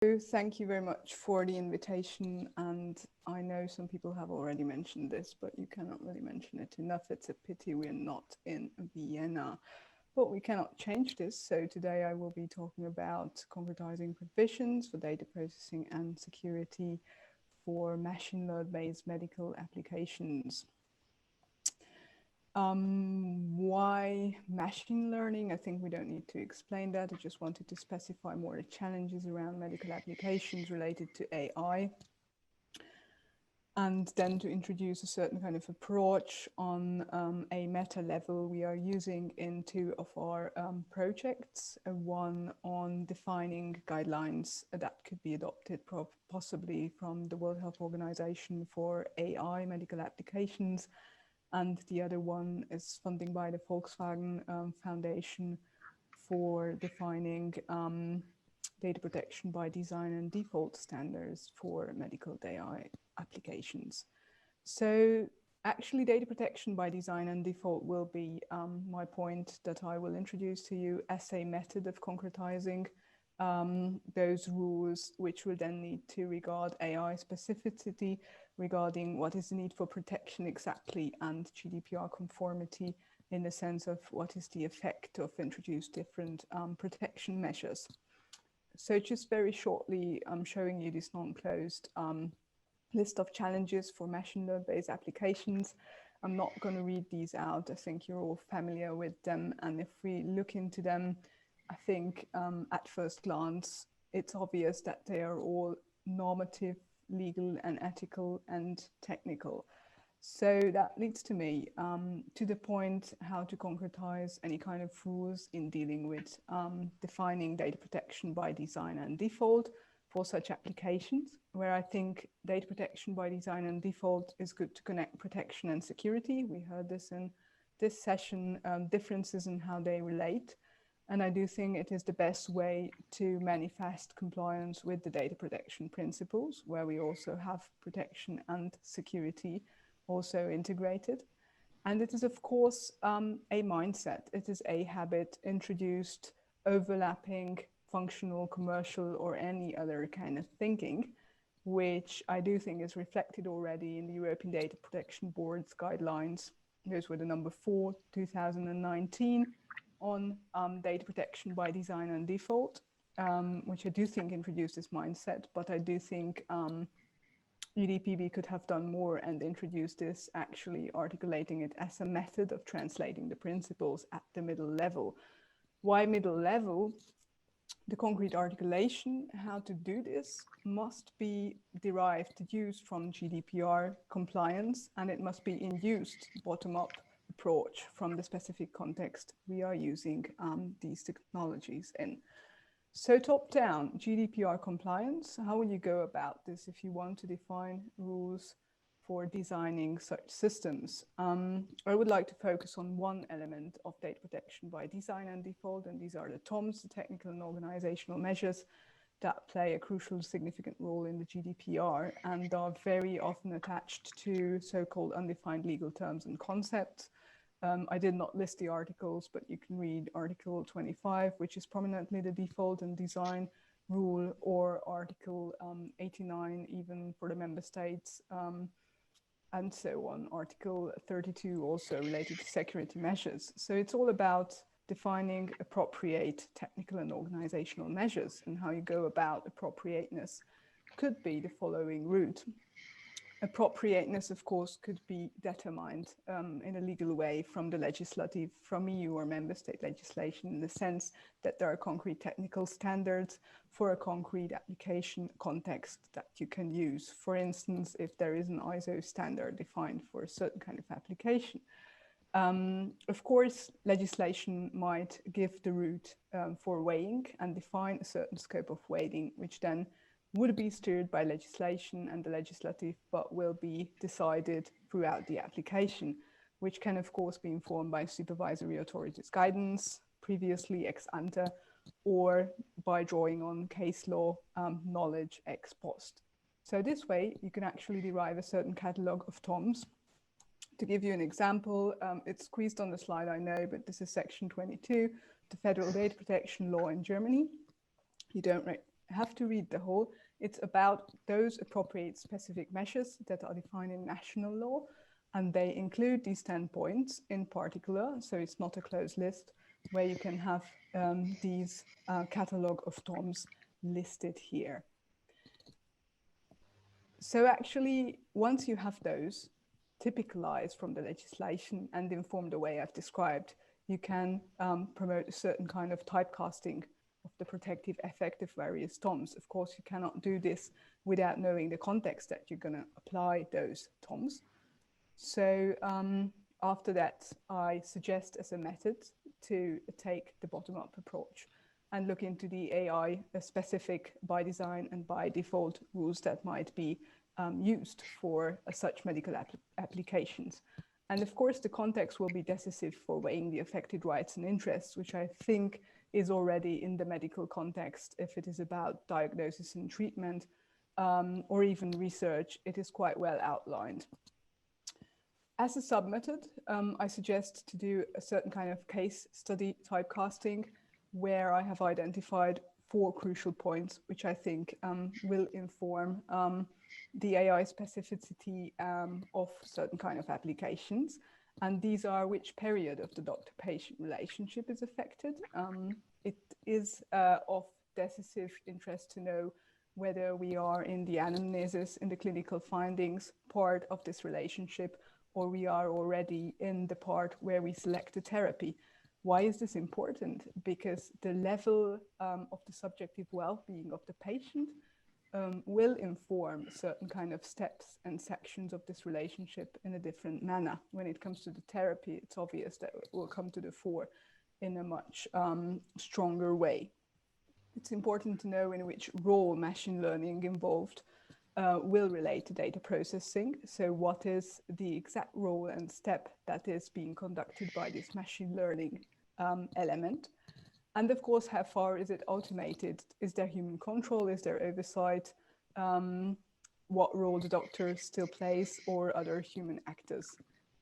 Thank you very much for the invitation, and I know some people have already mentioned this, but you cannot really mention it enough. It's a pity we're not in Vienna, but we cannot change this. So today I will be talking about concretizing provisions for data processing and security for machine learning-based medical applications. Why machine learning? I think we don't need to explain that. I just wanted to specify more the challenges around medical applications related to AI. And then to introduce a certain kind of approach on a meta level we are using in two of our projects. One on defining guidelines that could be adopted possibly from the World Health Organization for AI medical applications. And the other one is funding by the Volkswagen Foundation for defining data protection by design and default standards for medical AI applications. So actually data protection by design and default will be my point that I will introduce to you as a method of concretizing those rules, which will then need to regard AI specificity regarding what is the need for protection exactly and GDPR conformity in the sense of what is the effect of introduced different protection measures. So just very shortly, I'm showing you this non-closed list of challenges for machine learning-based applications. I'm not going to read these out. I think you're all familiar with them. And if we look into them, I think at first glance, it's obvious that they are all normative, legal and ethical and technical. So that leads to me to the point how to concretize any kind of rules in dealing with defining data protection by design and default for such applications, where I think data protection by design and default is good to connect protection and security. We heard this in this session, differences in how they relate. And I do think it is the best way to manifest compliance with the data protection principles, where we also have protection and security also integrated. And it is, of course, a mindset. It is a habit introduced, overlapping functional, commercial, or any other kind of thinking, which I do think is reflected already in the European Data Protection Board's guidelines. Those were the number 4, 2019, on data protection by design and default, which I do think introduced this mindset, but I do think UDPB could have done more and introduced this, actually articulating it as a method of translating the principles at the middle level. Why middle level? The concrete articulation, how to do this, must be derived, used from GDPR compliance, and it must be induced bottom-up approach from the specific context we are using these technologies in. So top-down, GDPR compliance, how will you go about this if you want to define rules for designing such systems? I would like to focus on one element of data protection by design and default, and these are the TOMs, the technical and organizational measures that play a crucial, significant role in the GDPR and are very often attached to so-called undefined legal terms and concepts. I did not list the articles, but you can read Article 25, which is prominently the default and design rule, or Article 89, even for the member states, and so on. Article 32 also related to security measures. So it's all about defining appropriate technical and organizational measures, and how you go about appropriateness could be the following route. Appropriateness, of course, could be determined in a legal way from the legislative, from EU or member state legislation, in the sense that there are concrete technical standards for a concrete application context that you can use. For instance, if there is an ISO standard defined for a certain kind of application. Of course, legislation might give the route for weighing and define a certain scope of weighting, which then would be steered by legislation and the legislative, but will be decided throughout the application, which can of course be informed by supervisory authorities' guidance, previously ex ante, or by drawing on case law knowledge ex post. So this way, you can actually derive a certain catalog of TOMs. To give you an example, it's squeezed on the slide, I know, but this is section 22, the Federal Data Protection Law in Germany. You don't have to read the whole. It's about those appropriate specific measures that are defined in national law, and they include these 10 points in particular. So it's not a closed list where you can have these catalog of TOMs listed here. So actually, once you have those typicalized from the legislation and informed the way I've described, you can promote a certain kind of typecasting of the protective effect of various TOMs. Of course, you cannot do this without knowing the context that you're going to apply those TOMs. So after that, I suggest as a method to take the bottom-up approach and look into the AI specific by design and by default rules that might be used for such medical applications. And of course, the context will be decisive for weighing the affected rights and interests, which I think is already in the medical context. If it is about diagnosis and treatment or even research, it is quite well outlined. As a sub-method, I suggest to do a certain kind of case study typecasting where I have identified 4 crucial points, which I think will inform the AI specificity of certain kind of applications. And these are which period of the doctor-patient relationship is affected. It is of decisive interest to know whether we are in the anamnesis, in the clinical findings part of this relationship, or we are already in the part where we select the therapy. Why is this important? Because the level of the subjective well-being of the patient will inform certain kind of steps and sections of this relationship in a different manner. When it comes to the therapy, it's obvious that it will come to the fore in a much stronger way. It's important to know in which role machine learning involved will relate to data processing. So what is the exact role and step that is being conducted by this machine learning element? And of course, how far is it automated? Is there human control? Is there oversight? What role the doctor still plays or other human actors?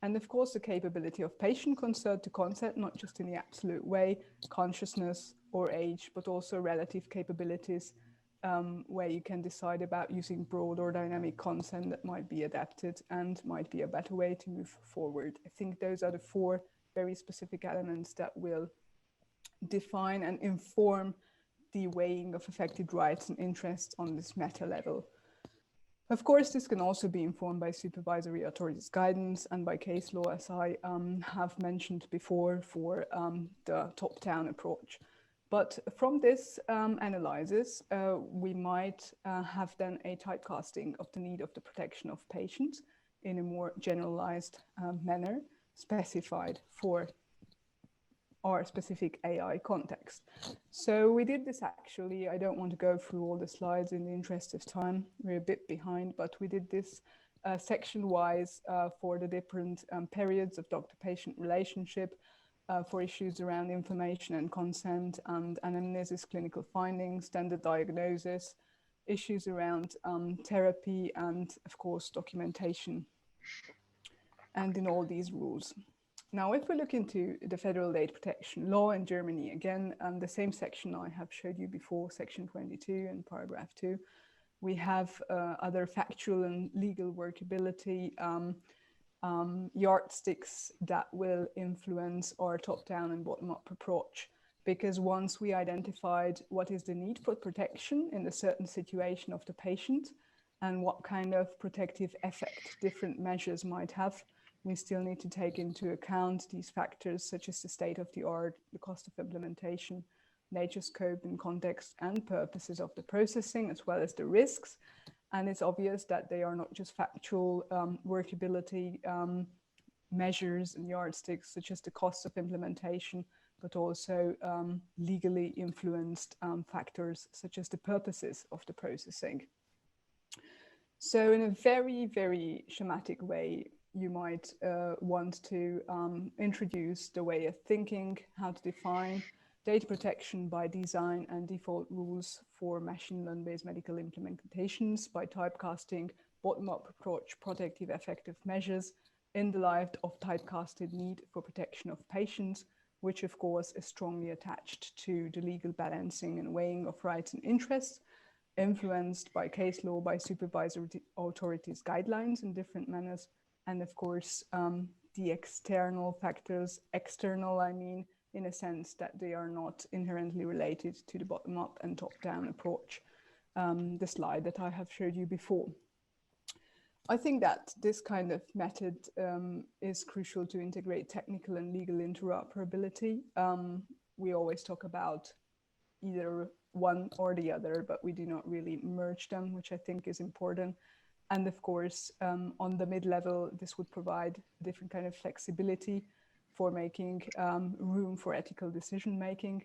And of course, the capability of patient consent to consent, not just in the absolute way, consciousness or age, but also relative capabilities where you can decide about using broad or dynamic consent that might be adapted and might be a better way to move forward. I think those are the 4 very specific elements that will define and inform the weighing of affected rights and interests on this meta level. Of course, this can also be informed by supervisory authorities' guidance and by case law, as I have mentioned before, for the top-down approach. But from this analysis, we might have then a typecasting of the need of the protection of patients in a more generalized manner, specified for our specific AI context. So we did this actually. I don't want to go through all the slides in the interest of time. We're a bit behind, but we did this section-wise for the different periods of doctor-patient relationship, for issues around information and consent and anamnesis, clinical findings, standard diagnosis, issues around therapy, and of course, documentation, and in all these rules. Now, if we look into the federal data protection law in Germany, again, the same section I have showed you before, section 22 and paragraph 2, we have other factual and legal workability yardsticks that will influence our top-down and bottom-up approach. Because once we identified what is the need for protection in a certain situation of the patient and what kind of protective effect different measures might have, we still need to take into account these factors such as the state of the art, the cost of implementation, nature, scope, and context and purposes of the processing, as well as the risks. And it's obvious that they are not just factual workability measures and yardsticks, such as the cost of implementation, but also legally influenced factors, such as the purposes of the processing. So in a very, very schematic way, you might want to introduce the way of thinking, how to define data protection by design and default rules for machine learning-based medical implementations by typecasting, bottom-up approach, protective effective measures in the light of typecasted need for protection of patients, which of course is strongly attached to the legal balancing and weighing of rights and interests. influenced by case law, by supervisory authorities' guidelines in different manners. And of course, the external factors, external, I mean, in a sense that they are not inherently related to the bottom-up and top-down approach, the slide that I have showed you before. I think that this kind of method is crucial to integrate technical and legal interoperability. We always talk about either one or the other, but we do not really merge them, which I think is important. And of course, on the mid-level, this would provide a different kind of flexibility for making room for ethical decision-making.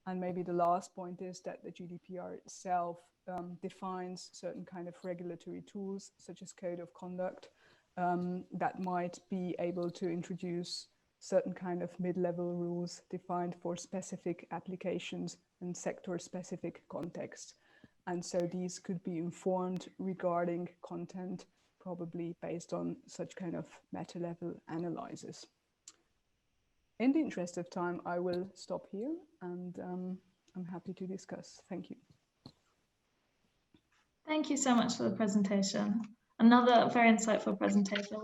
And maybe the last point is that the GDPR itself defines certain kind of regulatory tools, such as code of conduct, that might be able to introduce certain kind of mid-level rules defined for specific applications and sector-specific contexts. And so these could be informed regarding content, probably based on such kind of meta-level analysis. In the interest of time, I will stop here, and I'm happy to discuss. Thank you. Thank you so much for the presentation. Another very insightful presentation.